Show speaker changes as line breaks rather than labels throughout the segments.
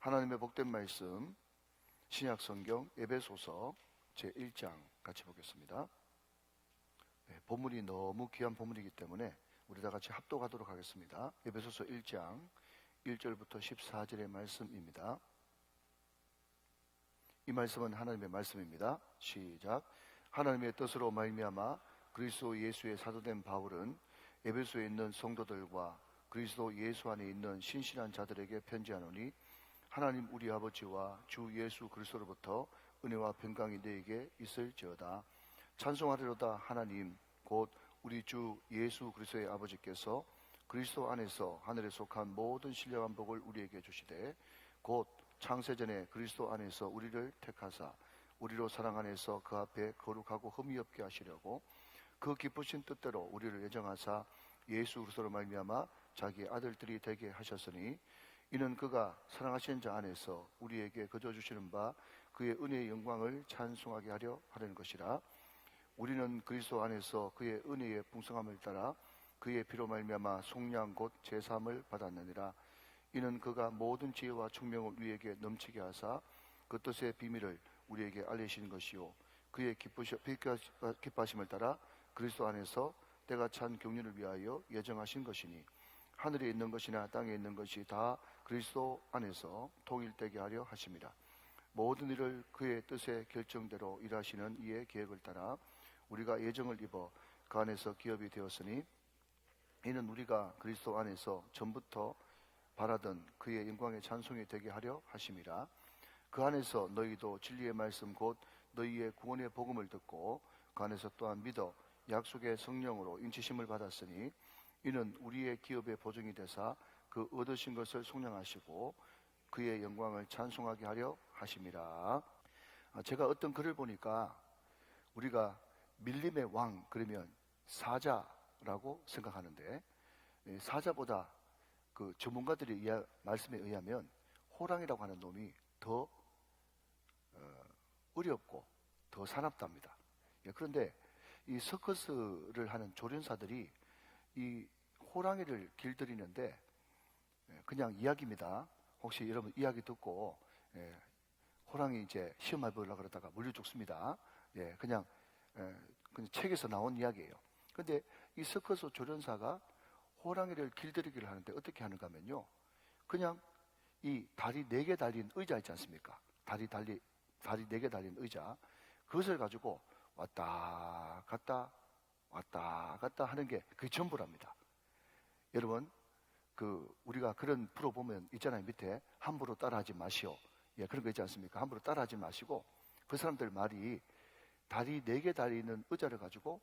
하나님의 복된 말씀, 신약성경 에베소서 제1장 같이 보겠습니다. 본문이 너무 귀한 본문이기 때문에 우리 다 같이 합독하도록 하겠습니다. 에베소서 1장 1절부터 14절의 말씀입니다. 이 말씀은 하나님의 말씀입니다. 시작. 하나님의 뜻으로 말미암아 그리스도 예수의 사도된 바울은 에베소에 있는 성도들과 그리스도 예수 안에 있는 신실한 자들에게 편지하노니, 하나님 우리 아버지와 주 예수 그리스도로부터 은혜와 평강이 너에게 있을지어다. 찬송하리로다. 하나님 곧 우리 주 예수 그리스도의 아버지께서 그리스도 안에서 하늘에 속한 모든 신령한 복을 우리에게 주시되, 곧 창세전에 그리스도 안에서 우리를 택하사 우리로 사랑 안에서 그 앞에 거룩하고 흠이 없게 하시려고 그 기쁘신 뜻대로 우리를 예정하사 예수 그리스도로 말미암아 자기 아들들이 되게 하셨으니, 이는 그가 사랑하신 자 안에서 우리에게 거저 주시는 바 그의 은혜의 영광을 찬송하게 하려 하는 것이라. 우리는 그리스도 안에서 그의 은혜의 풍성함을 따라 그의 피로 말미암아 속량 곧 제사함을 받았느니라. 이는 그가 모든 지혜와 총명을 우리에게 넘치게 하사 그 뜻의 비밀을 우리에게 알리신 것이요, 그의 기뻐하심을 따라 그리스도 안에서 때가 찬 경륜을 위하여 예정하신 것이니, 하늘에 있는 것이나 땅에 있는 것이 다 그리스도 안에서 통일되게 하려 하심이라. 모든 일을 그의 뜻의 결정대로 일하시는 이의 계획을 따라 우리가 예정을 입어 그 안에서 기업이 되었으니, 이는 우리가 그리스도 안에서 전부터 바라던 그의 영광의 찬송이 되게 하려 하심이라. 그 안에서 너희도 진리의 말씀 곧 너희의 구원의 복음을 듣고 그 안에서 또한 믿어 약속의 성령으로 인치심을 받았으니, 이는 우리의 기업의 보증이 되사 그 얻으신 것을 속량하시고 그의 영광을 찬송하게 하려 하심이라. 제가 어떤 글을 보니까 우리가 밀림의 왕 그러면 사자라고 생각하는데, 사자보다 그 전문가들의 말씀에 의하면 호랑이라고 하는 놈이 더 어렵고 더 사납답니다. 그런데 이 서커스를 하는 조련사들이 이 호랑이를 길들이는데, 그냥 이야기입니다. 혹시 여러분 이야기 듣고 호랑이 이제 시험해 보려고 그러다가 물려 죽습니다. 그냥 책에서 나온 이야기예요. 근데 이 서커스 조련사가 호랑이를 길들이기를 하는데 어떻게 하는가 하면요, 그냥 이 다리 4개 달린 의자 있지 않습니까? 다리 4개 달린 의자, 그것을 가지고 왔다 갔다 하는 게 그게 전부랍니다. 여러분, 우리가 그런 프로 보면 있잖아요. 밑에 함부로 따라하지 마시오. 그런 거 있지 않습니까? 함부로 따라하지 마시고, 그 사람들 말이 다리 4개 달리는 의자를 가지고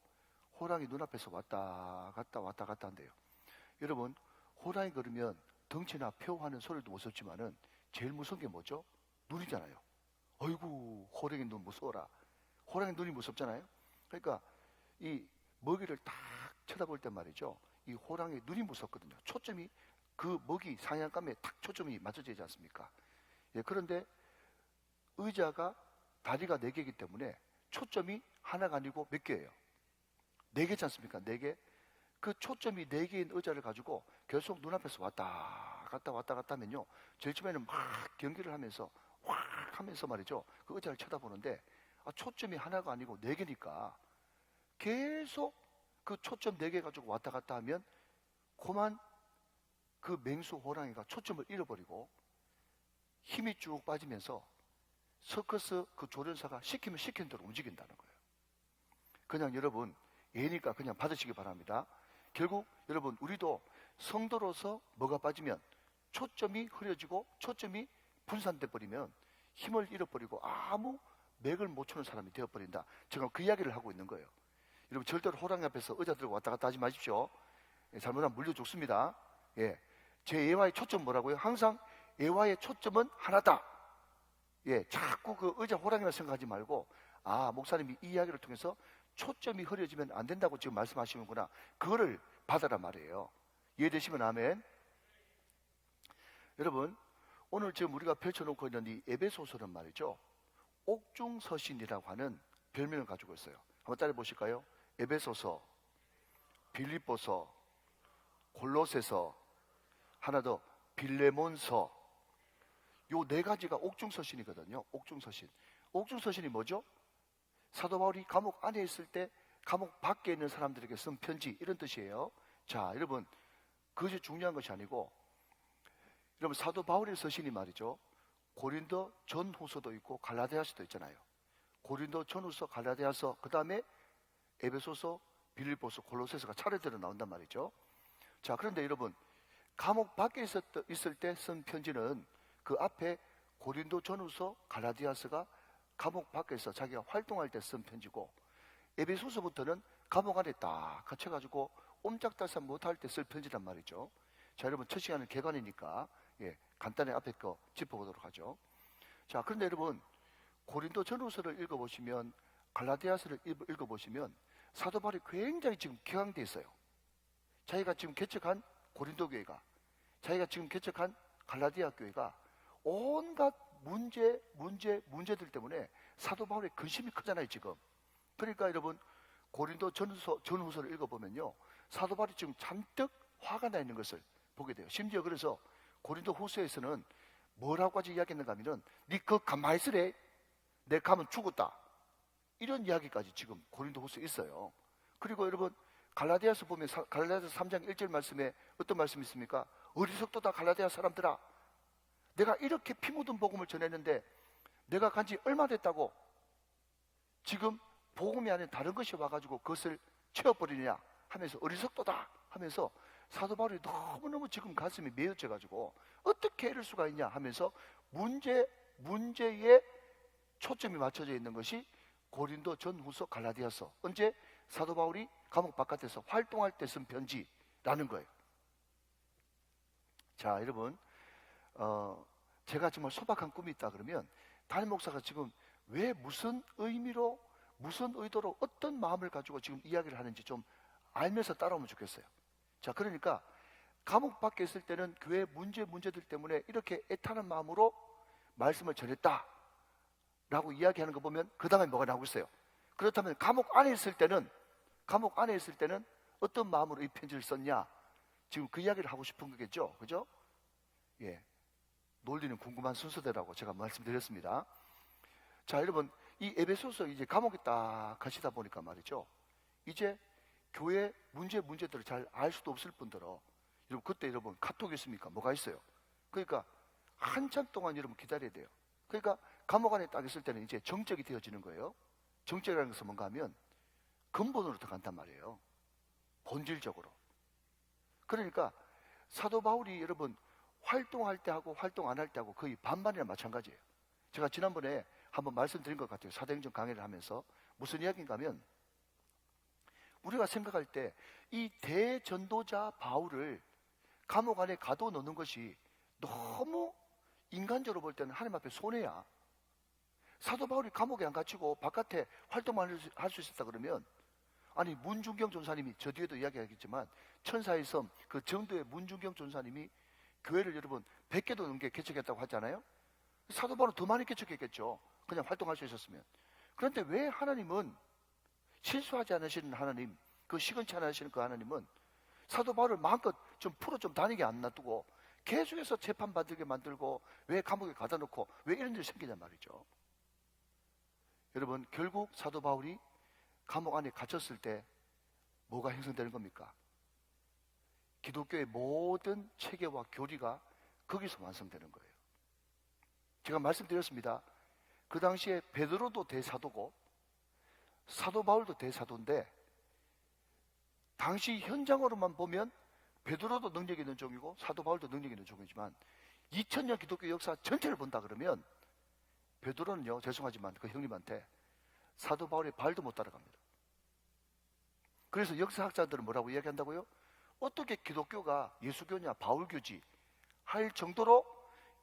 호랑이 눈앞에서 왔다 갔다 한대요. 여러분, 호랑이 걸으면 덩치나 표하는 소리도 무섭지만은 제일 무서운 게 뭐죠? 눈이잖아요. 어이구, 호랑이 눈 무서워라. 호랑이 눈이 무섭잖아요. 그러니까 이 먹이를 딱 쳐다볼 때 말이죠, 이 호랑이 눈이 무섭거든요. 초점이 그 먹이 사냥감에 딱 초점이 맞춰지지 않습니까? 그런데 의자가 다리가 4개이기 때문에 초점이 하나가 아니고 몇 개예요? 4개지 않습니까? 4개. 그 초점이 4개인 의자를 가지고 계속 눈앞에서 왔다 갔다 하면요, 제일 처음에는 막 경기를 하면서 확 하면서 말이죠, 그 의자를 쳐다보는데, 초점이 하나가 아니고 4개니까 계속 그 초점 4개 가지고 왔다 갔다 하면 그만 그 맹수 호랑이가 초점을 잃어버리고 힘이 쭉 빠지면서 서커스 그 조련사가 시키면 시키는 대로 움직인다는 거예요. 그냥 여러분, 예니까 그냥 받으시기 바랍니다. 결국 여러분, 우리도 성도로서 뭐가 빠지면 초점이 흐려지고 초점이 분산돼 버리면 힘을 잃어버리고 아무 맥을 못 추는 사람이 되어버린다. 제가 그 이야기를 하고 있는 거예요. 여러분, 절대로 호랑이 앞에서 의자 들고 왔다 갔다 하지 마십시오. 잘못하면 물려 죽습니다. 제 예화의 초점 뭐라고요? 항상 예화의 초점은 하나다. 자꾸 그 의자 호랑이만 생각하지 말고, 목사님이 이 이야기를 통해서 초점이 흐려지면 안 된다고 지금 말씀하시는구나, 그거를 받아라 말이에요. 이해되시면 아멘. 여러분, 오늘 지금 우리가 펼쳐놓고 있는 이 에베소서는 말이죠, 옥중서신이라고 하는 별명을 가지고 있어요. 한번 따라 보실까요? 에베소서, 빌립보서, 골로새서, 하나 더 빌레몬서, 요 네 가지가 옥중서신이거든요. 옥중서신. 옥중서신이 뭐죠? 사도 바울이 감옥 안에 있을 때 감옥 밖에 있는 사람들에게 쓴 편지, 이런 뜻이에요. 자, 여러분, 그것이 중요한 것이 아니고, 여러분, 사도 바울의 서신이 말이죠, 고린도 전후서도 있고 갈라디아서도 있잖아요. 고린도 전후서, 갈라디아서, 그 다음에 에베소서, 빌립보서, 골로새서가 차례대로 나온단 말이죠. 자, 그런데 여러분, 감옥 밖에 있을 때 쓴 편지는 그 앞에 고린도 전후서, 갈라디아서가 감옥 밖에서 자기가 활동할 때 쓴 편지고, 에베소서부터는 감옥 안에 딱 갇혀가지고 옴짝달싹 못할 때 쓸 편지란 말이죠. 자, 여러분, 첫 시간은 개관이니까 간단히 앞에 거 짚어보도록 하죠. 자, 그런데 여러분, 고린도 전후서를 읽어보시면, 갈라디아서를 읽어보시면 사도 바울이 굉장히 지금 격앙돼 있어요. 자기가 지금 개척한 고린도 교회가, 자기가 지금 개척한 갈라디아 교회가 온갖 문제들 때문에 사도 바울의 근심이 크잖아요, 지금. 그러니까 여러분, 고린도 전후서를 읽어보면요, 사도 바울이 지금 잔뜩 화가 나 있는 것을 보게 돼요. 심지어 그래서 고린도 후서에서는 뭐라고까지 이야기했는가 하면은, 니 그거 가만히 있으래, 내 가면 죽었다, 이런 이야기까지 지금 고린도 후서에 있어요. 그리고 여러분, 갈라디아서 보면 갈라디아서 3장 1절 말씀에 어떤 말씀이 있습니까? 어리석도다 갈라디아 사람들아, 내가 이렇게 피 묻은 복음을 전했는데 내가 간지 얼마 됐다고 지금 복음이 아닌 다른 것이 와가지고 그것을 채워버리냐 하면서, 어리석도다 하면서 사도 바울이 너무너무 지금 가슴이 메어져가지고 어떻게 이럴 수가 있냐 하면서 문제에 초점이 맞춰져 있는 것이 고린도 전후서, 갈라디아서, 언제? 사도 바울이 감옥 바깥에서 활동할 때 쓴 편지라는 거예요. 자, 여러분, 제가 정말 소박한 꿈이 있다 그러면, 담임 목사가 지금 왜, 무슨 의미로, 무슨 의도로, 어떤 마음을 가지고 지금 이야기를 하는지 좀 알면서 따라오면 좋겠어요. 자, 그러니까 감옥 밖에 있을 때는 교회 문제들 때문에 이렇게 애타는 마음으로 말씀을 전했다 라고 이야기하는 거 보면 그 다음에 뭐가 나오고 있어요? 그렇다면 감옥 안에 있을 때는 어떤 마음으로 이 편지를 썼냐? 지금 그 이야기를 하고 싶은 거겠죠? 그죠? 예. 논리는 궁금한 순서대라고 제가 말씀드렸습니다. 자, 여러분, 이 에베소서 이제 감옥에 딱 가시다 보니까 말이죠, 이제 교회 문제들을 잘 알 수도 없을 뿐더러, 여러분, 그때 여러분 카톡이 있습니까? 뭐가 있어요? 그러니까 한참 동안 여러분 기다려야 돼요. 그러니까 감옥 안에 딱 있을 때는 이제 정적이 되어지는 거예요. 정적이라는 것은 뭔가 하면 근본으로 들어간단 말이에요. 본질적으로. 그러니까 사도 바울이 여러분 활동할 때 하고 활동 안 할 때 하고 거의 반반이나 마찬가지예요. 제가 지난번에 한번 말씀드린 것 같아요. 사도행전 강의를 하면서. 무슨 이야기인가 하면, 우리가 생각할 때 이 대전도자 바울을 감옥 안에 가둬놓는 것이 너무 인간적으로 볼 때는 하나님 앞에 손해야. 사도 바울이 감옥에 안 갇히고 바깥에 활동만 할 수 있었다 그러면, 아니, 문중경 전사님이, 저 뒤에도 이야기하겠지만 천사의 섬 그 정도의 문중경 전사님이 교회를 여러분 100개도 넘게 개척했다고 하잖아요. 사도 바울은 더 많이 개척했겠죠, 그냥 활동할 수 있었으면. 그런데 왜 하나님은, 실수하지 않으시는 하나님, 그 시건치 않으시는 그 하나님은 사도 바울을 마음껏 좀 풀어 좀 다니게 안 놔두고 계속해서 재판받게 만들고, 왜 감옥에 가다 놓고 왜 이런 일이 생기냔 말이죠. 여러분, 결국 사도 바울이 감옥 안에 갇혔을 때 뭐가 형성되는 겁니까? 기독교의 모든 체계와 교리가 거기서 완성되는 거예요. 제가 말씀드렸습니다. 그 당시에 베드로도 대사도고 사도 바울도 대사도인데, 당시 현장으로만 보면 베드로도 능력 있는 종이고 사도 바울도 능력 있는 종이지만 2000년 기독교 역사 전체를 본다 그러면 베드로는요, 죄송하지만 그 형님한테 사도 바울의 발도 못 따라갑니다. 그래서 역사학자들은 뭐라고 이야기한다고요? 어떻게 기독교가 예수교냐 바울교지 할 정도로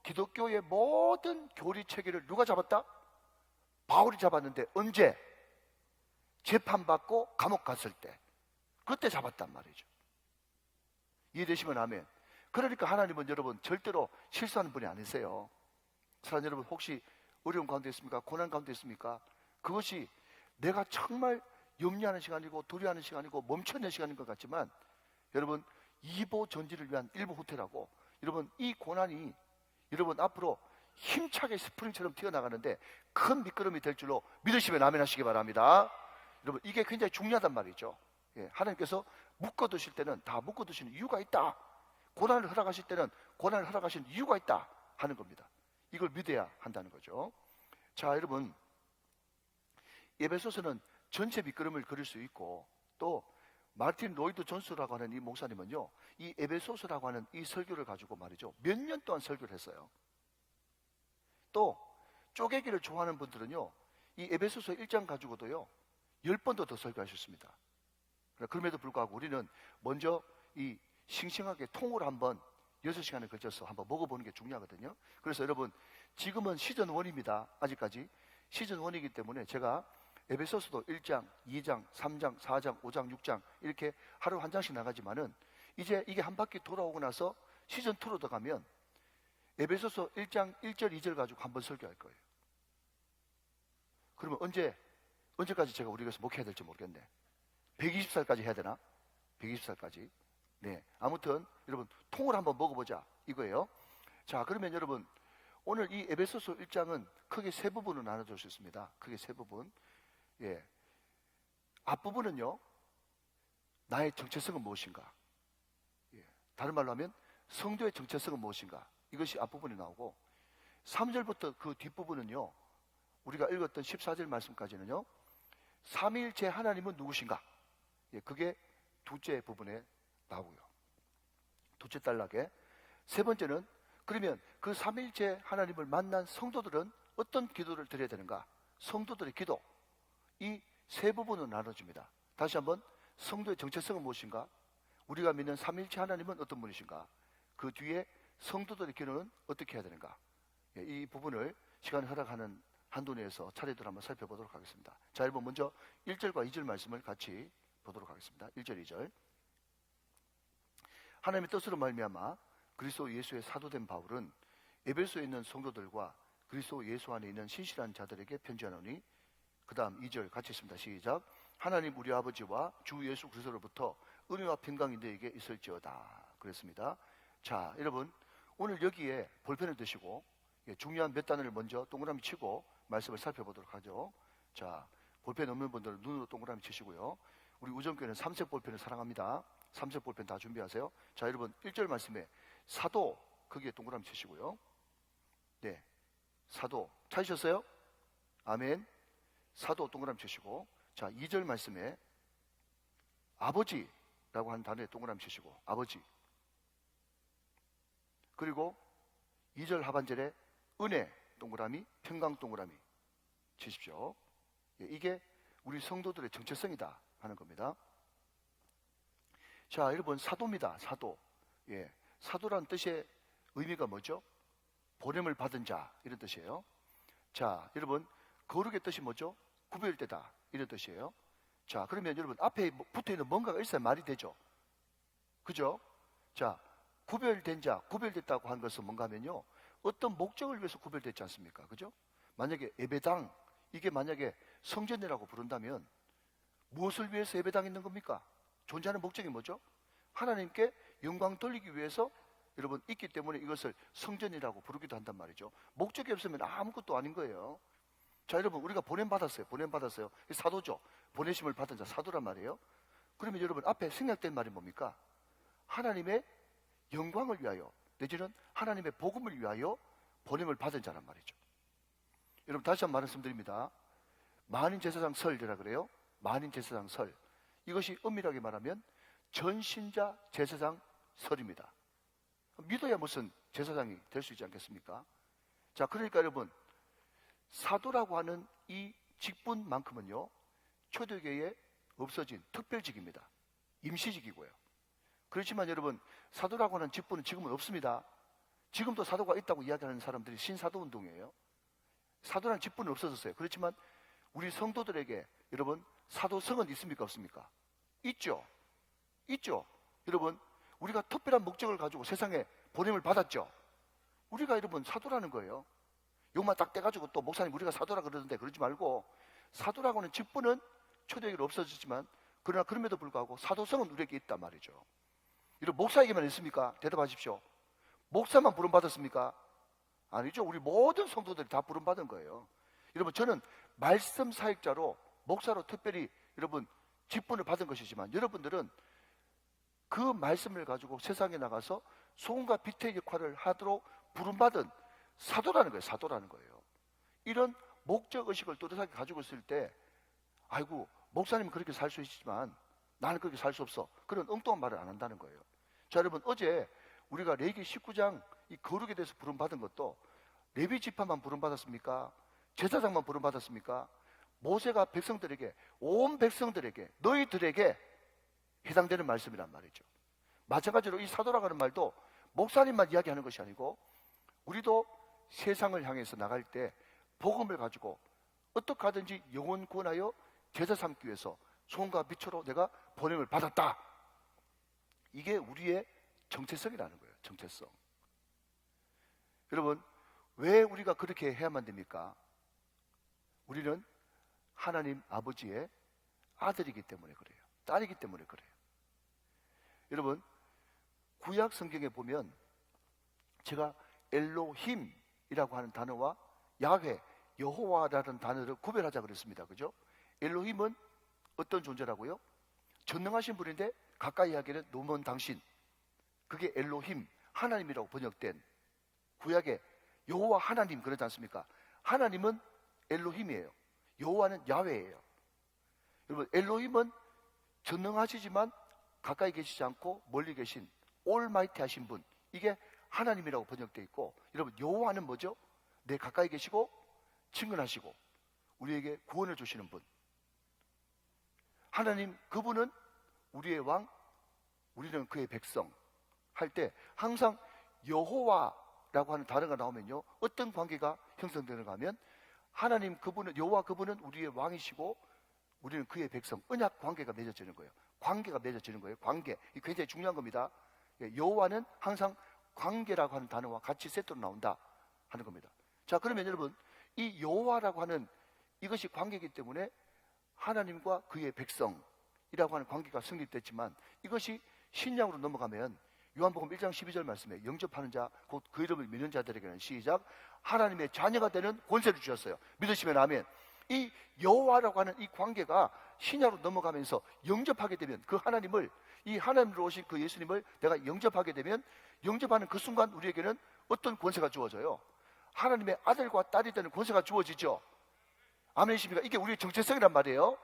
기독교의 모든 교리 체계를 누가 잡았다? 바울이 잡았는데, 언제? 재판받고 감옥 갔을 때, 그때 잡았단 말이죠. 이해되시면 아멘. 그러니까 하나님은 여러분 절대로 실수하는 분이 아니세요. 사랑하는 여러분, 혹시 어려운 가운데 있습니까? 고난 가운데 있습니까? 그것이 내가 정말 염려하는 시간이고 두려워하는 시간이고 멈춰있는 시간인 것 같지만, 여러분, 2보 전지를 위한 1보 후퇴라고, 여러분 이 고난이 여러분 앞으로 힘차게 스프링처럼 튀어나가는데 큰 미끄럼이 될 줄로 믿으시면 아멘 하시기 바랍니다. 여러분, 이게 굉장히 중요하단 말이죠. 예, 하나님께서 묶어두실 때는 다 묶어두시는 이유가 있다. 고난을 허락하실 때는 고난을 허락하시는 이유가 있다 하는 겁니다. 이걸 믿어야 한다는 거죠. 자, 여러분, 에베소서는 전체 미끄럼을 그릴 수 있고, 또 마틴 로이드 존스라고 하는 이 목사님은요, 이 에베소서라고 하는 이 설교를 가지고 말이죠, 몇 년 동안 설교를 했어요. 또 쪼개기를 좋아하는 분들은요, 이 에베소서 1장 가지고도요 10번도 더 설교하셨습니다. 그럼에도 불구하고 우리는 먼저 이 싱싱하게 통으로 한번 6시간에 걸쳐서 한번 먹어보는 게 중요하거든요. 그래서 여러분, 지금은 시즌 1입니다. 아직까지 시즌 1이기 때문에 제가 에베소서도 1장, 2장, 3장, 4장, 5장, 6장 이렇게 하루 한 장씩 나가지만은 이제 이게 한 바퀴 돌아오고 나서 시즌 2로 들어가면 에베소서 1장 1절, 2절 가지고 한번 설교할 거예요. 그러면 언제까지 제가 우리 교회에서 목회해야 될지 모르겠네. 120살까지 해야 되나? 120살까지. 네. 아무튼 여러분, 통을 한번 먹어보자 이거예요. 자, 그러면 여러분, 오늘 이 에베소서 1장은 크게 세 부분으로 나눠줄 수 있습니다. 크게 세 부분. 예. 앞부분은요, 나의 정체성은 무엇인가? 예. 다른 말로 하면 성도의 정체성은 무엇인가? 이것이 앞부분에 나오고, 3절부터 그 뒷부분은요, 우리가 읽었던 14절 말씀까지는요, 삼위일체 하나님은 누구신가? 예, 그게 둘째 부분에 나오고요. 둘째 단락에. 세 번째는, 그러면 그 삼위일체 하나님을 만난 성도들은 어떤 기도를 드려야 되는가? 성도들의 기도. 이 세 부분으로 나눠집니다. 다시 한번, 성도의 정체성은 무엇인가? 우리가 믿는 삼위일체 하나님은 어떤 분이신가? 그 뒤에 성도들의 기도는 어떻게 해야 되는가? 예, 이 부분을 시간 허락하는 한도 내에서 차례대로 한번 살펴보도록 하겠습니다. 자, 여러분, 먼저 1절과 2절 말씀을 같이 보도록 하겠습니다. 1절, 2절. 하나님의 뜻으로 말미암아 그리스도 예수의 사도된 바울은 에베소에 있는 성도들과 그리스도 예수 안에 있는 신실한 자들에게 편지하노니, 그 다음 2절 같이 있습니다. 시작. 하나님 우리 아버지와 주 예수 그리스도로부터 은혜와 평강이 너에게 있을지어다. 그랬습니다. 자, 여러분, 오늘 여기에 볼펜을 드시고 중요한 몇 단어를 먼저 동그라미 치고 말씀을 살펴보도록 하죠. 자, 볼펜 없는 분들은 눈으로 동그라미 치시고요. 우리 우정교회는 삼색 볼펜을 사랑합니다. 삼색 볼펜 다 준비하세요. 자, 여러분, 1절 말씀에 사도, 거기에 동그라미 치시고요. 네, 사도 찾으셨어요? 아멘. 사도 동그라미 치시고, 자, 2절 말씀에 아버지라고 하는 단어에 동그라미 치시고, 아버지. 그리고 2절 하반절에 은혜 동그라미, 평강 동그라미 치십시오. 예, 이게 우리 성도들의 정체성이다 하는 겁니다. 자, 여러분, 사도입니다. 사도. 예, 사도란 뜻의 의미가 뭐죠? 보냄을 받은 자, 이런 뜻이에요. 자, 여러분, 거룩의 뜻이 뭐죠? 구별되다, 이런 뜻이에요. 자, 그러면 여러분, 앞에 붙어있는 뭔가가 있어야 말이 되죠. 그죠? 자, 구별된 자, 구별됐다고 하는 것은 뭔가 하면요, 어떤 목적을 위해서 구별됐지 않습니까? 그죠? 만약에 예배당, 이게 만약에 성전이라고 부른다면 무엇을 위해서 예배당이 있는 겁니까? 존재하는 목적이 뭐죠? 하나님께 영광 돌리기 위해서 여러분 있기 때문에 이것을 성전이라고 부르기도 한단 말이죠. 목적이 없으면 아무것도 아닌 거예요. 자, 여러분, 우리가 보냄받았어요. 보냄받았어요. 사도죠. 보내심을 받은 자, 사도란 말이에요. 그러면 여러분, 앞에 생략된 말이 뭡니까? 하나님의 영광을 위하여, 내지는 하나님의 복음을 위하여 보냄을 받은 자란 말이죠. 여러분, 다시 한번 말씀드립니다. 만인 제사장 설이라 그래요. 만인 제사장 설. 이것이 엄밀하게 말하면 전신자 제사장 설입니다. 믿어야 무슨 제사장이 될 수 있지 않겠습니까? 자, 그러니까 여러분, 사도라고 하는 이 직분만큼은요, 초대교회에 없어진 특별직입니다. 임시직이고요. 그렇지만 여러분, 사도라고 하는 직분은 지금은 없습니다. 지금도 사도가 있다고 이야기하는 사람들이 신사도 운동이에요. 사도라는 직분은 없어졌어요. 그렇지만 우리 성도들에게 여러분, 사도성은 있습니까? 없습니까? 있죠. 있죠. 여러분, 우리가 특별한 목적을 가지고 세상에 보냄을 받았죠. 우리가 여러분 사도라는 거예요. 욕만 딱 떼가지고 또 목사님 우리가 사도라 그러는데 그러지 말고, 사도라고 하는 직분은 초대교회로 없어졌지만 그러나 그럼에도 불구하고 사도성은 우리에게 있단 말이죠. 여러분, 목사에게만 있습니까? 대답하십시오. 목사만 부름받았습니까? 아니죠. 우리 모든 성도들이 다 부름받은 거예요. 여러분, 저는 말씀 사역자로, 목사로 특별히 여러분 직분을 받은 것이지만, 여러분들은 그 말씀을 가지고 세상에 나가서 소금과 빛의 역할을 하도록 부름받은 사도라는 거예요. 사도라는 거예요. 이런 목적의식을 또렷하게 가지고 있을 때, 아이고 목사님은 그렇게 살 수 있지만 나는 그렇게 살 수 없어, 그런 엉뚱한 말을 안 한다는 거예요. 자, 여러분, 어제 우리가 레위기 19장 이 거룩에 대해서 부름받은 것도 레위 지파만 부름받았습니까? 제사장만 부름받았습니까? 모세가 백성들에게, 온 백성들에게, 너희들에게 해당되는 말씀이란 말이죠. 마찬가지로 이 사도라고 하는 말도 목사님만 이야기하는 것이 아니고, 우리도 세상을 향해서 나갈 때 복음을 가지고 어떻게 하든지 영혼 구원하여 제사 삼기 위해서 소금과 빛으로 내가 보냄을 받았다. 이게 우리의 정체성이라는 거예요. 정체성. 여러분, 왜 우리가 그렇게 해야만 됩니까? 우리는 하나님 아버지의 아들이기 때문에 그래요. 딸이기 때문에 그래요. 여러분, 구약 성경에 보면 제가 엘로힘이라고 하는 단어와 야훼, 여호와라는 단어를 구별하자 그랬습니다. 그죠? 엘로힘은 어떤 존재라고요? 전능하신 분인데 가까이 하기에는 너무 먼 당신, 그게 엘로힘, 하나님이라고 번역된, 구약의 여호와 하나님 그러지 않습니까? 하나님은 엘로힘이에요. 여호와는 야훼예요. 여러분, 엘로힘은 전능하시지만 가까이 계시지 않고 멀리 계신 올마이티 하신 분, 이게 하나님이라고 번역되어 있고, 여러분, 여호와는 뭐죠? 내 가까이 계시고 친근하시고 우리에게 구원을 주시는 분. 하나님, 그분은 우리의 왕, 우리는 그의 백성 할 때 항상 여호와라고 하는 단어가 나오면요, 어떤 관계가 형성되는가 하면, 하나님 그분은, 여호와 그분은 우리의 왕이시고 우리는 그의 백성, 언약 관계가 맺어지는 거예요. 관계가 맺어지는 거예요. 관계, 이 굉장히 중요한 겁니다. 여호와는 항상 관계라고 하는 단어와 같이 세트로 나온다 하는 겁니다. 자, 그러면 여러분, 이 여호와라고 하는 이것이 관계이기 때문에 하나님과 그의 백성이라고 하는 관계가 성립됐지만, 이것이 신약으로 넘어가면 요한복음 1장 12절 말씀에 영접하는 자, 곧 그 이름을 믿는 자들에게는 시작, 하나님의 자녀가 되는 권세를 주셨어요. 믿으시면 아멘. 이 여호와라고 하는 이 관계가 신약으로 넘어가면서 영접하게 되면, 그 하나님을, 이 하나님으로 오신 그 예수님을 내가 영접하게 되면, 영접하는 그 순간 우리에게는 어떤 권세가 주어져요? 하나님의 아들과 딸이 되는 권세가 주어지죠. 아멘이십니까? 이게 우리의 정체성이란 말이에요.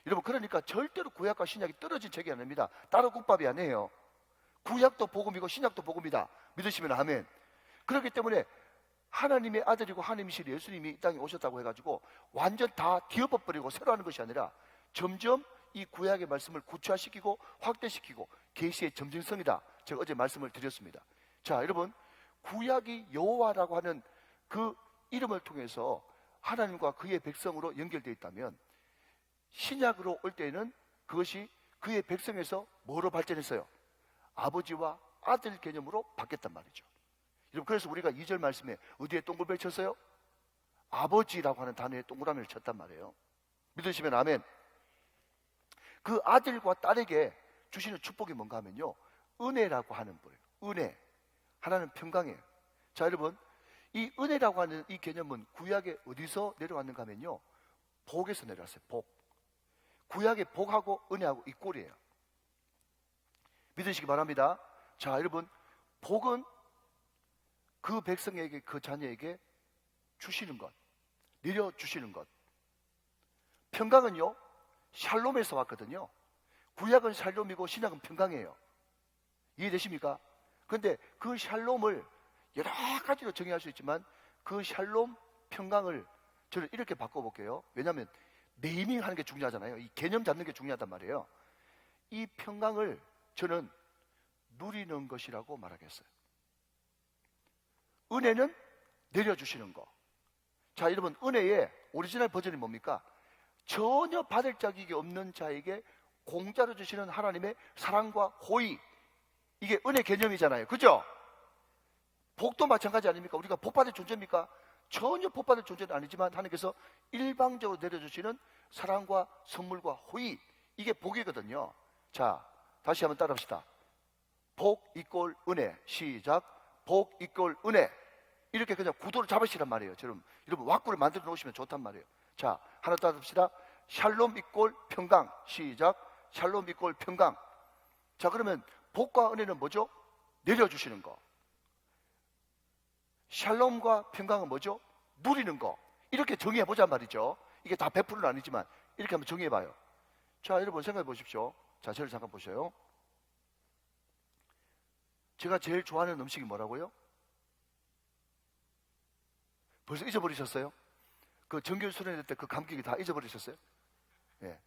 여러분, 그러니까 절대로 구약과 신약이 떨어진 책이 아닙니다. 따로 국밥이 아니에요. 구약도 복음이고 신약도 복음이다. 믿으시면 아멘. 그렇기 때문에 하나님의 아들이고 하나님이신 예수님이 이 땅에 오셨다고 해가지고 완전 다 뒤엎어버리고 새로 하는 것이 아니라, 점점 이 구약의 말씀을 구체화시키고 확대시키고 계시의 점진성이다. 제가 어제 말씀을 드렸습니다. 자, 여러분, 구약이 여호와라고 하는 그 이름을 통해서 하나님과 그의 백성으로 연결되어 있다면, 신약으로 올 때에는 그것이 그의 백성에서 뭐로 발전했어요? 아버지와 아들 개념으로 바뀌었단 말이죠. 여러분, 그래서 우리가 2절 말씀에 어디에 동글벨 쳤어요? 아버지라고 하는 단어에 동그라미를 쳤단 말이에요. 믿으시면 아멘. 그 아들과 딸에게 주시는 축복이 뭔가 하면요, 은혜라고 하는 거예요. 은혜. 하나는 평강이에요. 자, 여러분, 이 은혜라고 하는 이 개념은 구약에 어디서 내려왔는가 하면요, 복에서 내려왔어요. 복. 구약의 복하고 은혜하고 이 꼴이에요. 믿으시기 바랍니다. 자, 여러분, 복은 그 백성에게, 그 자녀에게 주시는 것, 내려주시는 것. 평강은요, 샬롬에서 왔거든요. 구약은 샬롬이고 신약은 평강이에요. 이해되십니까? 그런데 그 샬롬을 여러 가지로 정의할 수 있지만, 그 샬롬, 평강을 저는 이렇게 바꿔볼게요. 왜냐하면 네이밍 하는 게 중요하잖아요. 이 개념 잡는 게 중요하단 말이에요. 이 평강을 저는 누리는 것이라고 말하겠어요. 은혜는 내려주시는 거. 자, 여러분, 은혜의 오리지널 버전이 뭡니까? 전혀 받을 자격이 없는 자에게 공짜로 주시는 하나님의 사랑과 호의, 이게 은혜 개념이잖아요. 그죠? 복도 마찬가지 아닙니까? 우리가 복 받을 존재입니까? 전혀 복 받을 존재는 아니지만 하나님께서 일방적으로 내려주시는 사랑과 선물과 호의, 이게 복이거든요. 자, 다시 한번 따라합시다. 복 이꼴 은혜. 시작. 복 이꼴 은혜. 이렇게 그냥 구도를 잡으시란 말이에요. 여러분 왁구를 만들어 놓으시면 좋단 말이에요. 자, 하나 더 합시다. 샬롬 이꼴 평강. 시작. 샬롬 이꼴 평강. 자, 그러면 복과 은혜는 뭐죠? 내려주시는 거. 샬롬과 평강은 뭐죠? 누리는 거. 이렇게 정의해보자 말이죠. 이게 다 100%는 아니지만 이렇게 한번 정의해봐요. 자, 여러분 생각해 보십시오. 자, 저를 잠깐 보세요. 제가 제일 좋아하는 음식이 뭐라고요? 벌써 잊어버리셨어요? 그 정규 수련회 때 그 감격이 다 잊어버리셨어요? 예.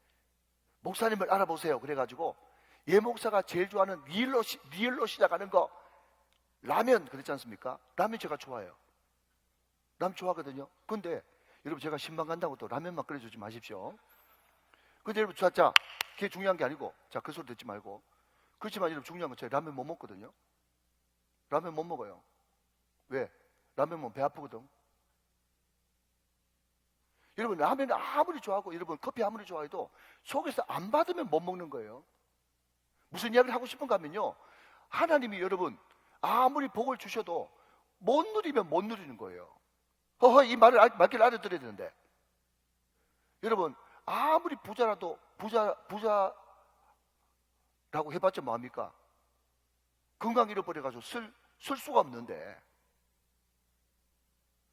목사님을 알아보세요. 그래가지고 예 목사가 제일 좋아하는 리얼로 시작하는 거 라면 그랬지 않습니까? 라면 제가 좋아해요. 라면 좋아하거든요. 근데 여러분 제가 신방 간다고 또 라면만 끓여주지 마십시오. 근데 여러분 자 그게 중요한 게 아니고 자 그 소리 듣지 말고 그렇지만 여러분 중요한 건 제가 라면 못 먹거든요. 라면 못 먹어요. 왜? 라면 먹으면 배 아프거든. 여러분 라면 아무리 좋아하고 여러분 커피 아무리 좋아해도 속에서 안 받으면 못 먹는 거예요. 무슨 이야기를 하고 싶은가 하면요, 하나님이 여러분 아무리 복을 주셔도 못 누리면 못 누리는 거예요. 이 말을 맞길 알아들어야 되는데 여러분 아무리 부자라도 부자라고 해봤자 뭐합니까? 건강 잃어버려가지고 쓸 수가 없는데.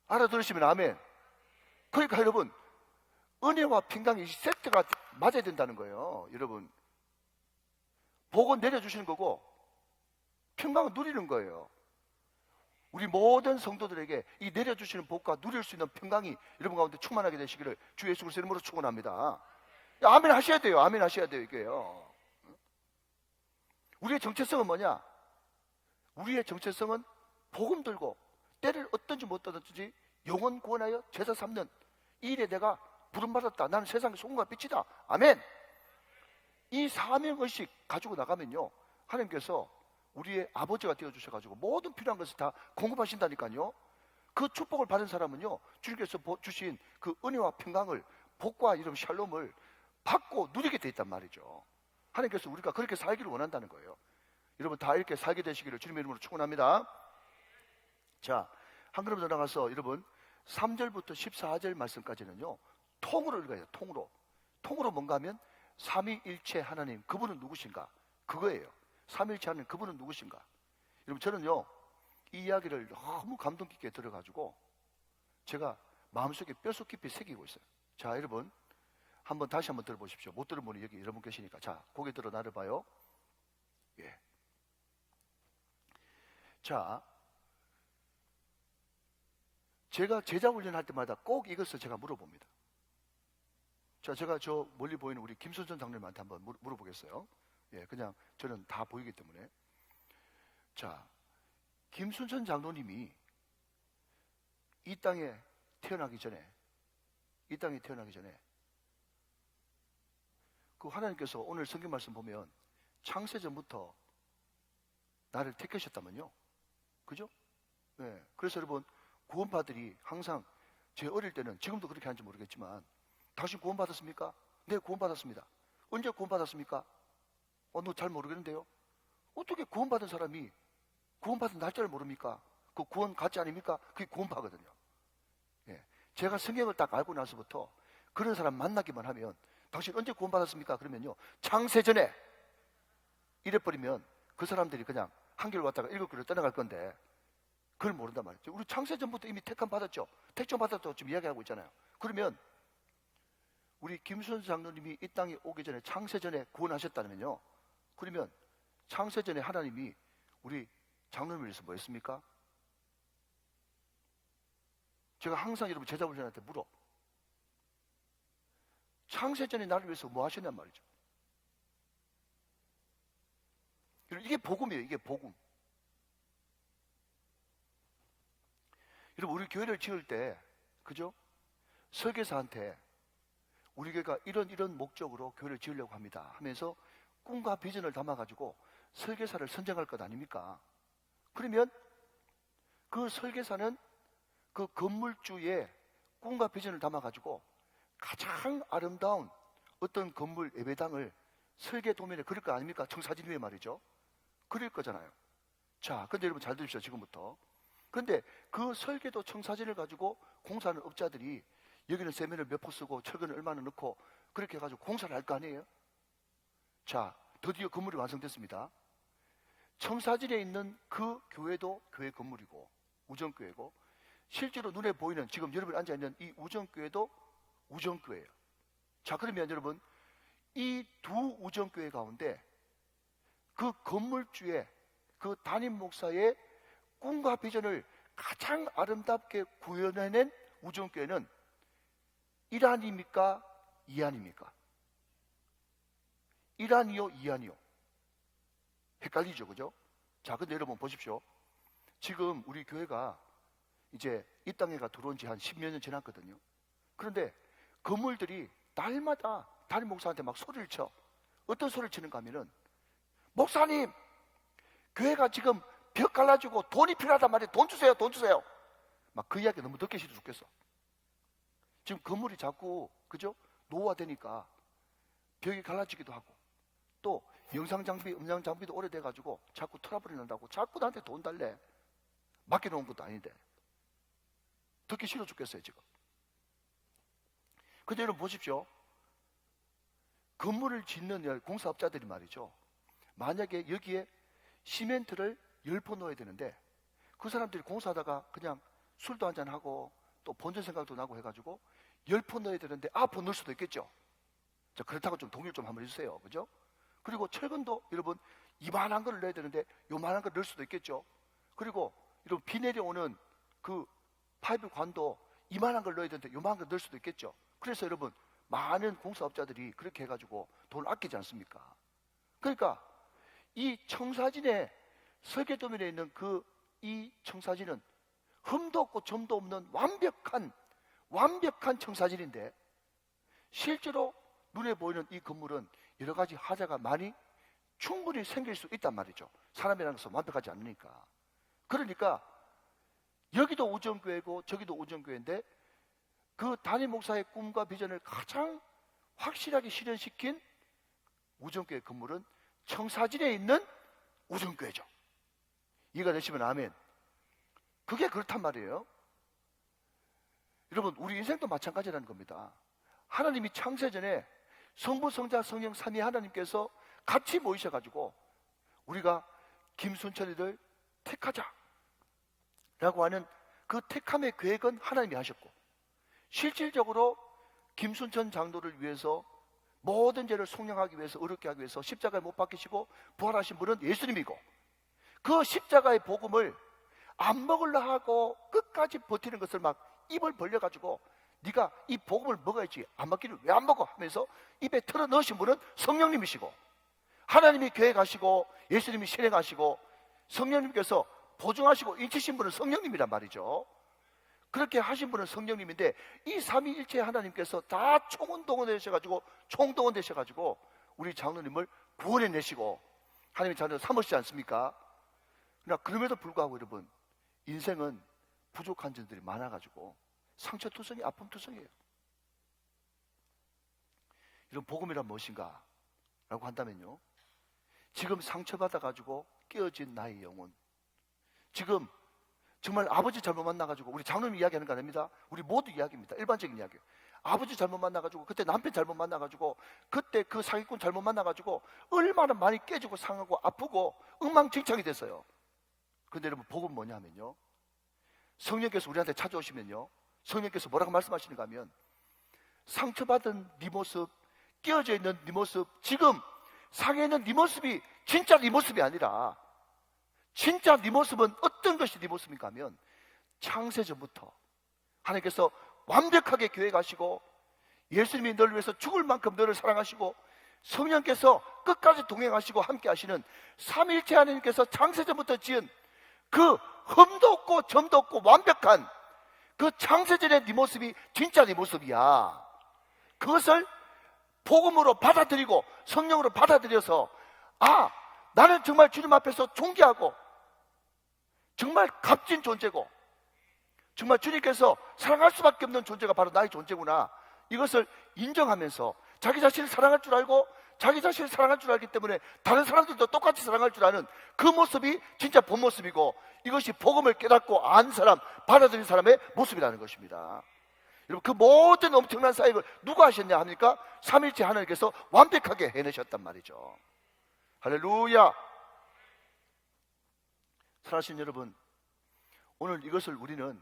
알아들으시면 아멘. 그러니까 여러분 은혜와 평강이 세트가 맞아야 된다는 거예요. 여러분 복은 내려주시는 거고 평강은 누리는 거예요. 우리 모든 성도들에게 이 내려주시는 복과 누릴 수 있는 평강이 여러분 가운데 충만하게 되시기를 주 예수 그리스도의 이름으로 축원합니다. 아멘 하셔야 돼요. 아멘 하셔야 돼요. 이게요. 우리의 정체성은 뭐냐? 우리의 정체성은 복음 들고 때를 어떤지 못 얻었든지 영혼 구원하여 제사 삼는 이 일에 내가 부름받았다. 나는 세상의 소금과 빛이다. 아멘. 이 사명의식 가지고 나가면요, 하나님께서 우리의 아버지가 되어주셔가지고 모든 필요한 것을 다 공급하신다니까요. 그 축복을 받은 사람은요, 주님께서 주신 그 은혜와 평강을, 복과 이런 샬롬을 받고 누리게 돼 있단 말이죠. 하나님께서 우리가 그렇게 살기를 원한다는 거예요. 여러분 다 이렇게 살게 되시기를 주님의 이름으로 축원합니다. 자, 한 걸음 더 나가서 여러분 3절부터 14절 말씀까지는요 통으로 읽어야 돼요. 통으로 뭔가 하면 삼위일체 하나님, 그분은 누구신가? 그거예요. 삼위일체 하나님, 그분은 누구신가? 여러분 저는요 이 이야기를 너무 감동 깊게 들어가지고 제가 마음속에 뼛속 깊이 새기고 있어요. 자, 여러분 다시 한번 들어보십시오. 못 들은 분이 여기 여러분 계시니까. 자, 고개 들어 나를 봐요. 예. 자, 제가 제자 훈련할 때마다 꼭 이것을 제가 물어봅니다. 자, 제가 저 멀리 보이는 우리 김순천 장로님한테 한번 물어보겠어요. 예, 그냥 저는 다 보이기 때문에. 자, 김순천 장로님이 이 땅에 태어나기 전에 그 하나님께서 오늘 성경 말씀 보면 창세전부터 나를 택하셨다면요, 그죠? 네, 그래서 여러분 구원파들이 항상 제 어릴 때는, 지금도 그렇게 하는지 모르겠지만, 당신 구원받았습니까? 네, 구원받았습니다. 언제 구원받았습니까? 너 잘 모르겠는데요. 어떻게 구원받은 사람이 구원받은 날짜를 모릅니까? 그 구원 가짜 아닙니까? 그게 구원파거든요. 예, 제가 성경을 딱 알고 나서부터 그런 사람 만나기만 하면, 당신 언제 구원받았습니까? 그러면요, 창세전에 이래버리면 그 사람들이 그냥 한결 왔다가 일곱 길로 떠나갈 건데 그걸 모른단 말이죠. 우리 창세전부터 이미 택함 받았죠. 택정 받았다고 지금 이야기하고 있잖아요. 그러면 우리 김순수 장로님이 이 땅에 오기 전에 창세전에 구원하셨다면요, 그러면 창세전에 하나님이 우리 장로님을 위해서 뭐 했습니까? 제가 항상 여러분 제자분들한테 물어. 창세전에 나를 위해서 뭐 하셨냔 말이죠. 이게 복음이에요. 이게 복음. 여러분 우리 교회를 지을 때, 그죠? 설계사한테 우리 교회가 이런 목적으로 교회를 지으려고 합니다 하면서 꿈과 비전을 담아가지고 설계사를 선정할 것 아닙니까? 그러면 그 설계사는 그 건물주의 꿈과 비전을 담아가지고 가장 아름다운 어떤 건물 예배당을 설계 도면에 그릴 거 아닙니까? 청사진 위에 말이죠. 그릴 거잖아요. 자, 근데 여러분 잘 들으십시오. 지금부터 그런데 그 설계도 청사진을 가지고 공사하는 업자들이 여기는 세면을 몇 포 쓰고 철근을 얼마나 넣고 그렇게 해가지고 공사를 할 거 아니에요? 자, 드디어 건물이 완성됐습니다. 청사진에 있는 그 교회도 교회 건물이고 우정교회고, 실제로 눈에 보이는 지금 여러분이 앉아있는 이 우정교회도 우정교회예요. 자, 그러면 여러분, 이 두 우정교회 가운데 그 건물주의 그 담임 목사의 꿈과 비전을 가장 아름답게 구현해낸 우정교회는 1안입니까? 2안입니까? 1안이요? 2안이요? 헷갈리죠, 그죠? 자, 근데 여러분 보십시오. 지금 우리 교회가 이제 이 땅에가 들어온 지 한 10몇 년 지났거든요. 그런데 건물들이 날마다 담임 목사한테 막 소리를 쳐. 어떤 소리를 치는가 하면은, 목사님, 교회가 지금 벽 갈라지고 돈이 필요하단 말이에요. 돈 주세요, 돈 주세요. 막 그 이야기 너무 듣기 싫어 죽겠어. 지금 건물이 자꾸, 그죠? 노후화되니까 벽이 갈라지기도 하고, 또 영상 장비, 음향 장비도 오래돼가지고 자꾸 트러블이 난다고 자꾸 나한테 돈 달래. 맡겨놓은 것도 아닌데 듣기 싫어 죽겠어요 지금. 근데 여러분 보십시오. 건물을 짓는 공사업자들이 말이죠, 만약에 여기에 시멘트를 10포 넣어야 되는데 그 사람들이 공사하다가 그냥 술도 한잔하고 또 본전 생각도 나고 해가지고 10포 넣어야 되는데 9포 넣을 수도 있겠죠. 자, 그렇다고 좀 동의를 좀 한번 해주세요. 그죠? 그리고 철근도 여러분 이만한 걸 넣어야 되는데 요만한 걸 넣을 수도 있겠죠. 그리고 이런 비 내려오는 그 파이프 관도 이만한 걸 넣어야 되는데 요만한 걸 넣을 수도 있겠죠. 그래서 여러분 많은 공사업자들이 그렇게 해가지고 돈을 아끼지 않습니까? 그러니까 이 청사진의 설계도면에 있는 이 청사진은 흠도 없고 점도 없는 완벽한 청사진인데, 실제로 눈에 보이는 이 건물은 여러 가지 하자가 많이 충분히 생길 수 있단 말이죠. 사람이라는 것은 완벽하지 않으니까. 그러니까 여기도 우정교회고 저기도 우정교회인데 그 담임 목사의 꿈과 비전을 가장 확실하게 실현시킨 우정교회 건물은 청사진에 있는 우정교회죠. 이해가 되시면 아멘. 그게 그렇단 말이에요. 여러분, 우리 인생도 마찬가지라는 겁니다. 하나님이 창세전에 성부, 성자, 성령 삼위 하나님께서 같이 모이셔가지고 우리가 김순천이를 택하자 라고 하는 그 택함의 계획은 하나님이 하셨고, 실질적으로 김순천 장로를 위해서 모든 죄를 속량하기 위해서, 의롭게 하기 위해서 십자가에 못 박히시고 부활하신 분은 예수님이고, 그 십자가의 복음을 안 먹으려 하고 끝까지 버티는 것을 막 입을 벌려가지고 네가 이 복음을 먹어야지, 안 먹기를 왜 안 먹어 하면서 입에 털어 넣으신 분은 성령님이시고, 하나님이 계획하시고 예수님이 실행하시고 성령님께서 보증하시고 인치신 분은 성령님이란 말이죠. 그렇게 하신 분은 성령님인데 이 삼위일체 하나님께서 다 총동원되셔가지고 우리 장로님을 구원해내시고 하나님의 자녀를 삼으시지 않습니까? 그러나 그럼에도 불구하고 여러분, 인생은 부족한 점들이 많아가지고 상처투성이, 아픔투성이에요. 이런 복음이란 무엇인가? 라고 한다면요, 지금 상처받아가지고 깨어진 나의 영혼, 지금 정말 아버지 잘못 만나가지고, 우리 장로님 이야기하는 거 아닙니다. 우리 모두 이야기입니다. 일반적인 이야기예요. 아버지 잘못 만나가지고, 그때 남편 잘못 만나가지고, 그때 그 사기꾼 잘못 만나가지고 얼마나 많이 깨지고 상하고 아프고 엉망진창이 됐어요. 그런데 여러분, 복음 뭐냐 하면요, 성령께서 우리한테 찾아오시면요, 성령께서 뭐라고 말씀하시는가 하면, 상처받은 네 모습, 깨어져 있는 네 모습, 지금 상해 있는 네 모습이 진짜 네 모습이 아니라, 진짜 네 모습은 어떤 것이 네 모습인가 하면, 창세전부터 하나님께서 완벽하게 계획하시고 예수님이 너를 위해서 죽을 만큼 너를 사랑하시고 성령께서 끝까지 동행하시고 함께 하시는 삼위일체 하나님께서 창세전부터 지은 그 흠도 없고 점도 없고 완벽한 그 창세전의 네 모습이 진짜 네 모습이야. 그것을 복음으로 받아들이고 성령으로 받아들여서, 아, 나는 정말 주님 앞에서 존귀하고 정말 값진 존재고 정말 주님께서 사랑할 수밖에 없는 존재가 바로 나의 존재구나, 이것을 인정하면서 자기 자신을 사랑할 줄 알고 자기 자신을 사랑할 줄 알기 때문에 다른 사람들도 똑같이 사랑할 줄 아는 그 모습이 진짜 본 모습이고, 이것이 복음을 깨닫고 안 사람, 받아들인 사람의 모습이라는 것입니다. 여러분, 그 모든 엄청난 사역을 누가 하셨냐 하니까 삼일째 하나님께서 완벽하게 해내셨단 말이죠. 할렐루야. 사랑하신 여러분, 오늘 이것을 우리는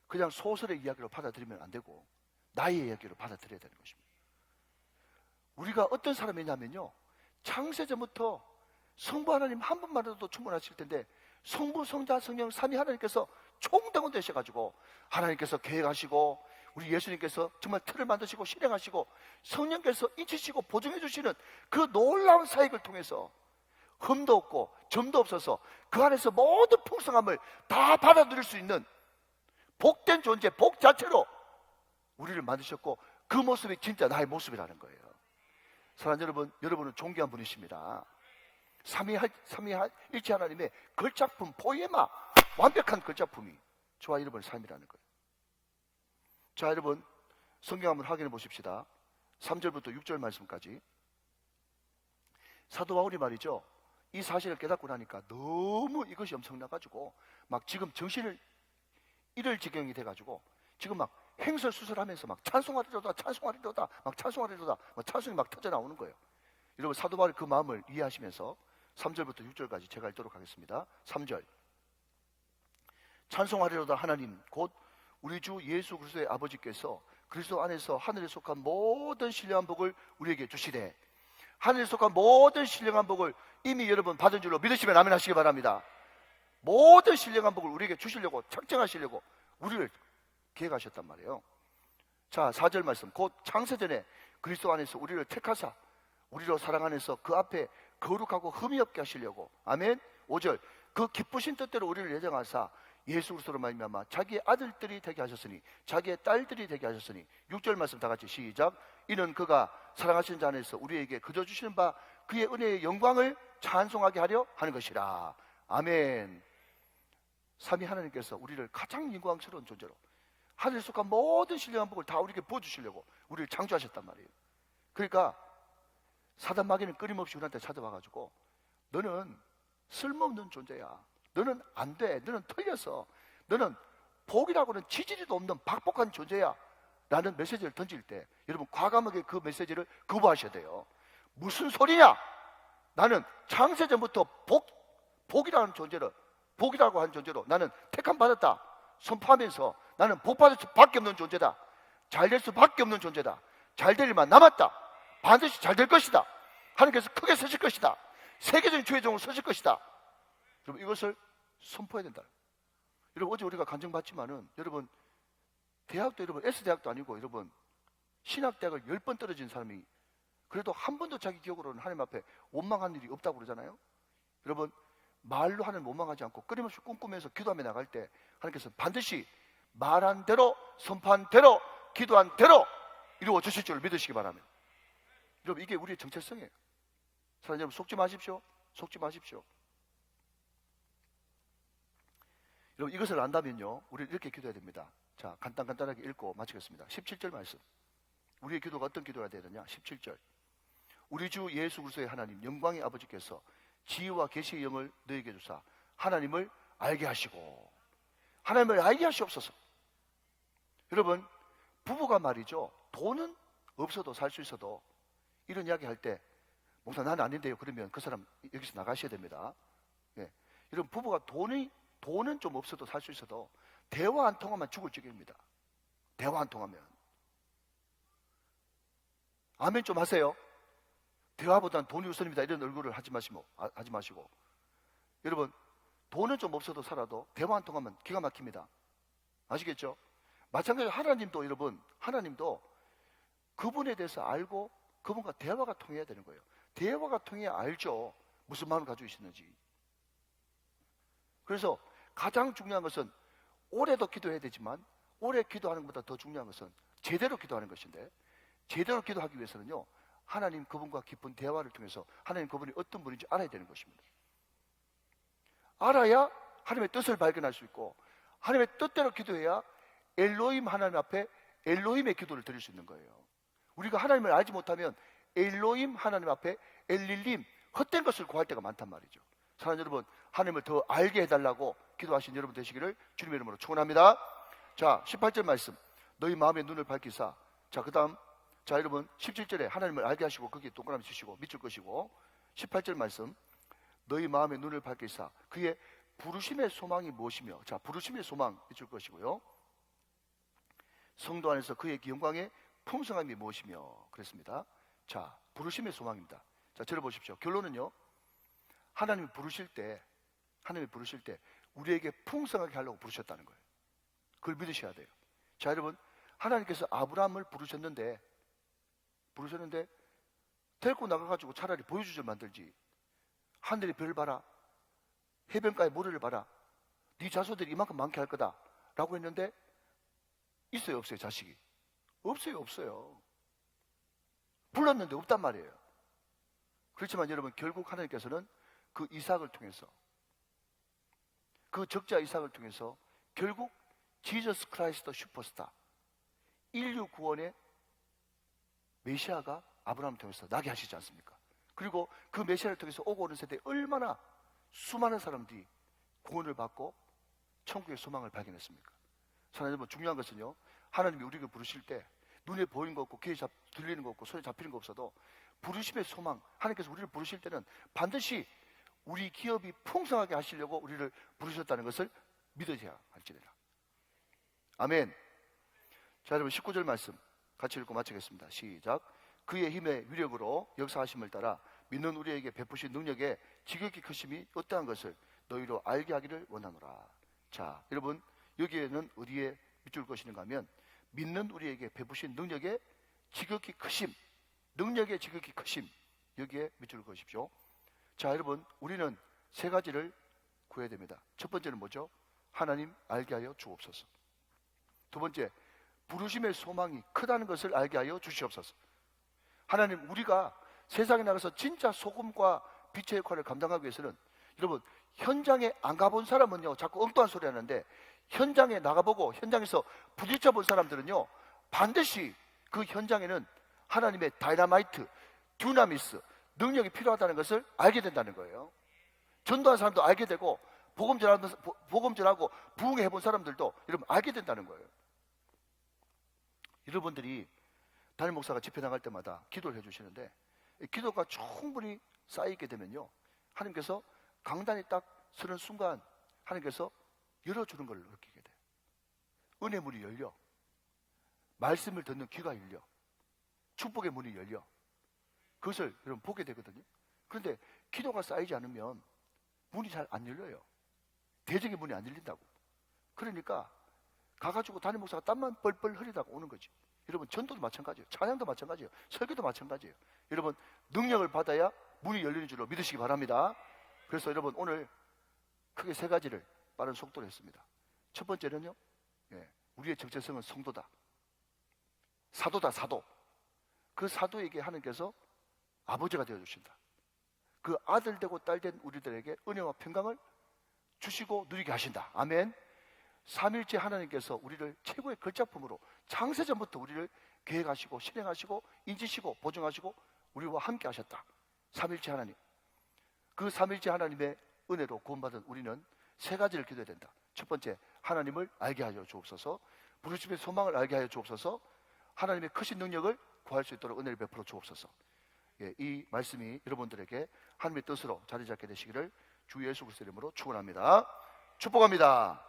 그냥 소설의 이야기로 받아들이면 안 되고 나의 이야기로 받아들여야 되는 것입니다. 우리가 어떤 사람이냐면요, 창세전부터 성부 하나님 한 분만으로도 충분하실 텐데 성부, 성자, 성령 삼위 하나님께서 총동원 되셔가지고 하나님께서 계획하시고 우리 예수님께서 정말 틀을 만드시고 실행하시고 성령께서 인치시고 보증해 주시는 그 놀라운 사역을 통해서 흠도 없고 점도 없어서 그 안에서 모든 풍성함을 다 받아들일 수 있는 복된 존재, 복 자체로 우리를 만드셨고 그 모습이 진짜 나의 모습이라는 거예요. 사랑하는 여러분, 여러분은 존귀한 분이십니다. 삼위일체 하나님의 걸작품, 포에마, 완벽한 걸작품이 저와 여러분의 삶이라는 거예요. 자, 여러분, 성경 한번 확인해 보십시다. 3절부터 6절 말씀까지. 사도 바울이 말이죠, 이 사실을 깨닫고 나니까 너무 이것이 엄청나가지고 막 지금 정신을 잃을 지경이 돼가지고 지금 막 행설수설하면서 막 찬송하리로다, 찬송하리로다, 막 찬송하리로다, 막 찬송이 막 터져 나오는 거예요. 여러분, 사도 바울의 그 마음을 이해하시면서 3절부터 6절까지 제가 읽도록 하겠습니다. 3절. 찬송하리로다 하나님 곧 우리 주 예수 그리스도의 아버지께서 그리스도 안에서 하늘에 속한 모든 신령한 복을 우리에게 주시되, 하늘에 속한 모든 신령한 복을 이미 여러분 받은 줄로 믿으시면 아멘 하시기 바랍니다. 모든 신령한 복을 우리에게 주시려고, 책정하시려고 우리를 계획하셨단 말이에요. 자, 4절 말씀. 곧 창세전에 그리스도 안에서 우리를 택하사 우리로 사랑 안에서 그 앞에 거룩하고 흠이 없게 하시려고. 아멘. 5절. 그 기쁘신 뜻대로 우리를 예정하사 예수 그리스도로 말미암아 자기의 아들들이 되게 하셨으니, 자기의 딸들이 되게 하셨으니. 6절 말씀 다 같이 시작. 이는 그가 사랑하시는 자 안에서 우리에게 거저 주시는 바 그의 은혜의 영광을 찬송하게 하려 하는 것이라. 아멘. 삼위 하나님께서 우리를 가장 영광스러운 존재로, 하늘에 속한 모든 신령한 복을 다 우리에게 부어주시려고 우리를 창조하셨단 말이에요. 그러니까 사단 마귀는 끊임없이 우리한테 찾아와가지고 너는 쓸모없는 존재야, 너는 안 돼, 너는 틀렸어, 너는 복이라고는 지지리도 없는 박복한 존재야 라는 메시지를 던질 때 여러분 과감하게 그 메시지를 거부하셔야 돼요. 무슨 소리냐? 나는 창세전부터 복이라는 존재를, 복이라고 한 존재로 나는 택함 받았다 선포하면서 나는 복 받을 수밖에 없는 존재다, 잘 될 수밖에 없는 존재다, 잘 될 일만 남았다, 반드시 잘 될 것이다, 하나님께서 크게 쓰실 것이다, 세계적인 주의종으로 서실 것이다. 여러분 이것을 선포해야 된다. 여러분 어제 우리가 간증받지만은 여러분 대학도 여러분 S대학도 아니고 여러분 신학대학을 10번 떨어진 사람이 그래도 한 번도 자기 기억으로는 하나님 앞에 원망한 일이 없다고 그러잖아요. 여러분 말로 하나님 원망하지 않고 끊임없이 꿈꾸면서 기도하며 나갈 때 하나님께서 반드시 말한 대로, 선포한 대로, 기도한 대로 이루어 주실 줄 믿으시기 바랍니다. 여러분 이게 우리의 정체성이에요. 사랑하는 여러분, 속지 마십시오. 속지 마십시오. 여러분 이것을 안다면요 우리 이렇게 기도해야 됩니다. 자, 간단하게 읽고 마치겠습니다. 17절 말씀. 우리의 기도가 어떤 기도가 되어야 되냐? 17절. 우리 주 예수 그리스도의 하나님 영광의 아버지께서 지혜와 계시의 영을 너에게 주사 하나님을 알게 하시고. 하나님을 알게 하시옵소서. 여러분 부부가 말이죠, 돈은 없어도 살 수 있어도 이런 이야기 할 때 목사 나는 아닌데요 그러면 그 사람 여기서 나가셔야 됩니다. 예. 여러분 부부가 돈은 좀 없어도 살 수 있어도 대화 안 통하면 죽을 지경입니다. 대화 안 통하면. 아멘 좀 하세요. 대화보다는 돈이 우선입니다. 이런 얼굴을 하지 마시고. 여러분 돈은 좀 없어도 살아도 대화 안 통하면 기가 막힙니다. 아시겠죠? 마찬가지로 하나님도 여러분, 하나님도 그분에 대해서 알고 그분과 대화가 통해야 되는 거예요. 대화가 통해야 알죠. 무슨 마음을 가지고 있었는지. 그래서 가장 중요한 것은 오래도 기도해야 되지만 오래 기도하는 것보다 더 중요한 것은 제대로 기도하는 것인데, 제대로 기도하기 위해서는요 하나님 그분과 깊은 대화를 통해서 하나님 그분이 어떤 분인지 알아야 되는 것입니다. 알아야 하나님의 뜻을 발견할 수 있고 하나님의 뜻대로 기도해야 엘로힘 하나님 앞에 엘로힘의 기도를 드릴 수 있는 거예요. 우리가 하나님을 알지 못하면 엘로임 하나님 앞에 엘릴림 헛된 것을 구할 때가 많단 말이죠. 사랑하는 여러분, 하나님을 더 알게 해달라고 기도하신 여러분 되시기를 주님의 이름으로 축원합니다. 자, 18절 말씀. 너희 마음의 눈을 밝히사. 자, 그 다음, 자, 여러분 17절에 하나님을 알게 하시고 거기에 동그라미 치시고 밑줄 것이고, 18절 말씀. 너희 마음의 눈을 밝히사 그의 부르심의 소망이 무엇이며, 자, 부르심의 소망 밑줄 것이고요. 성도 안에서 그의 영광의 풍성함이 무엇이며 그랬습니다. 자, 부르심의 소망입니다. 자, 들어보십시오. 결론은요, 하나님이 부르실 때 우리에게 풍성하게 하려고 부르셨다는 거예요. 그걸 믿으셔야 돼요. 자, 여러분, 하나님께서 아브라함을 부르셨는데 데리고 나가가지고 차라리 보여주질 만들지, 하늘의 별 봐라, 해변가의 모래를 봐라, 네 자손들이 이만큼 많게 할 거다 라고 했는데 있어요 없어요? 자식이 없어요. 불렀는데 없단 말이에요. 그렇지만 여러분, 결국 하나님께서는 그 이삭을 통해서, 그 적자 이삭을 통해서 결국 지저스 크라이스트 슈퍼스타, 인류 구원의 메시아가 아브라함을 통해서 나게 하시지 않습니까? 그리고 그 메시아를 통해서 오고 오는 세대에 얼마나 수많은 사람들이 구원을 받고 천국의 소망을 발견했습니까? 사랑하는 여러분, 중요한 것은요, 하나님이 우리를 부르실 때 눈에 보이는 거 없고 귀에 들리는 거 없고 손에 잡히는 거 없어도 부르심의 소망, 하나님께서 우리를 부르실 때는 반드시 우리 기업이 풍성하게 하시려고 우리를 부르셨다는 것을 믿으셔야 할지니라. 아멘. 자, 여러분 19절 말씀 같이 읽고 마치겠습니다. 시작. 그의 힘의 위력으로 역사하심을 따라 믿는 우리에게 베푸신 능력의 지극히 크심이 어떠한 것을 너희로 알게 하기를 원하노라. 자, 여러분, 여기에는 어디에 밑줄 것이는가 하면 믿는 우리에게 베푸신 능력의 지극히 크심, 능력의 지극히 크심, 여기에 밑줄 그으십시오. 자, 여러분, 우리는 세 가지를 구해야 됩니다. 첫 번째는 뭐죠? 하나님 알게 하여 주옵소서. 두 번째, 부르심의 소망이 크다는 것을 알게 하여 주시옵소서. 하나님, 우리가 세상에 나가서 진짜 소금과 빛의 역할을 감당하기 위해서는, 여러분, 현장에 안 가본 사람은요 자꾸 엉뚱한 소리 하는데, 현장에 나가보고 현장에서 부딪혀 본 사람들은요 반드시 그 현장에는 하나님의 다이나마이트, 듀나미스, 능력이 필요하다는 것을 알게 된다는 거예요. 전도한 사람도 알게 되고, 복음 전하고 부흥해 본 사람들도 여러분 알게 된다는 거예요. 여러분들이 담임 목사가 집회 나갈 때마다 기도를 해주시는데, 기도가 충분히 쌓이게 되면요, 하나님께서 강단에 딱 서는 순간 하나님께서 열어주는 걸 느끼게 돼요. 은혜 문이 열려, 말씀을 듣는 귀가 열려, 축복의 문이 열려, 그것을 여러분 보게 되거든요. 그런데 기도가 쌓이지 않으면 문이 잘 안 열려요. 대적의 문이 안 열린다고. 그러니까 가가지고 담임 목사가 땀만 뻘뻘 흘리다가 오는 거지. 여러분, 전도도 마찬가지예요. 찬양도 마찬가지예요. 설교도 마찬가지예요. 여러분, 능력을 받아야 문이 열리는 줄로 믿으시기 바랍니다. 그래서 여러분, 오늘 크게 세 가지를 빠른 속도로 했습니다. 첫 번째는요, 우리의 정체성은 성도다, 사도다, 사도. 그 사도에게 하나님께서 아버지가 되어주신다. 그 아들 되고 딸 된 우리들에게 은혜와 평강을 주시고 누리게 하신다. 아멘. 삼일째 하나님께서 우리를 최고의 걸작품으로 창세전부터 우리를 계획하시고 실행하시고 인지시고 보증하시고 우리와 함께 하셨다. 삼일째 하나님. 그 삼일째 하나님의 은혜로 구원받은 우리는 세 가지를 기도해야 된다. 첫 번째, 하나님을 알게 하여 주옵소서. 부르심의 소망을 알게 하여 주옵소서. 하나님의 크신 능력을 구할 수 있도록 은혜를 베풀어 주옵소서. 이 말씀이 여러분들에게 하나님의 뜻으로 자리 잡게 되시기를 주 예수 그리스도의 이름으로 축원합니다. 축복합니다.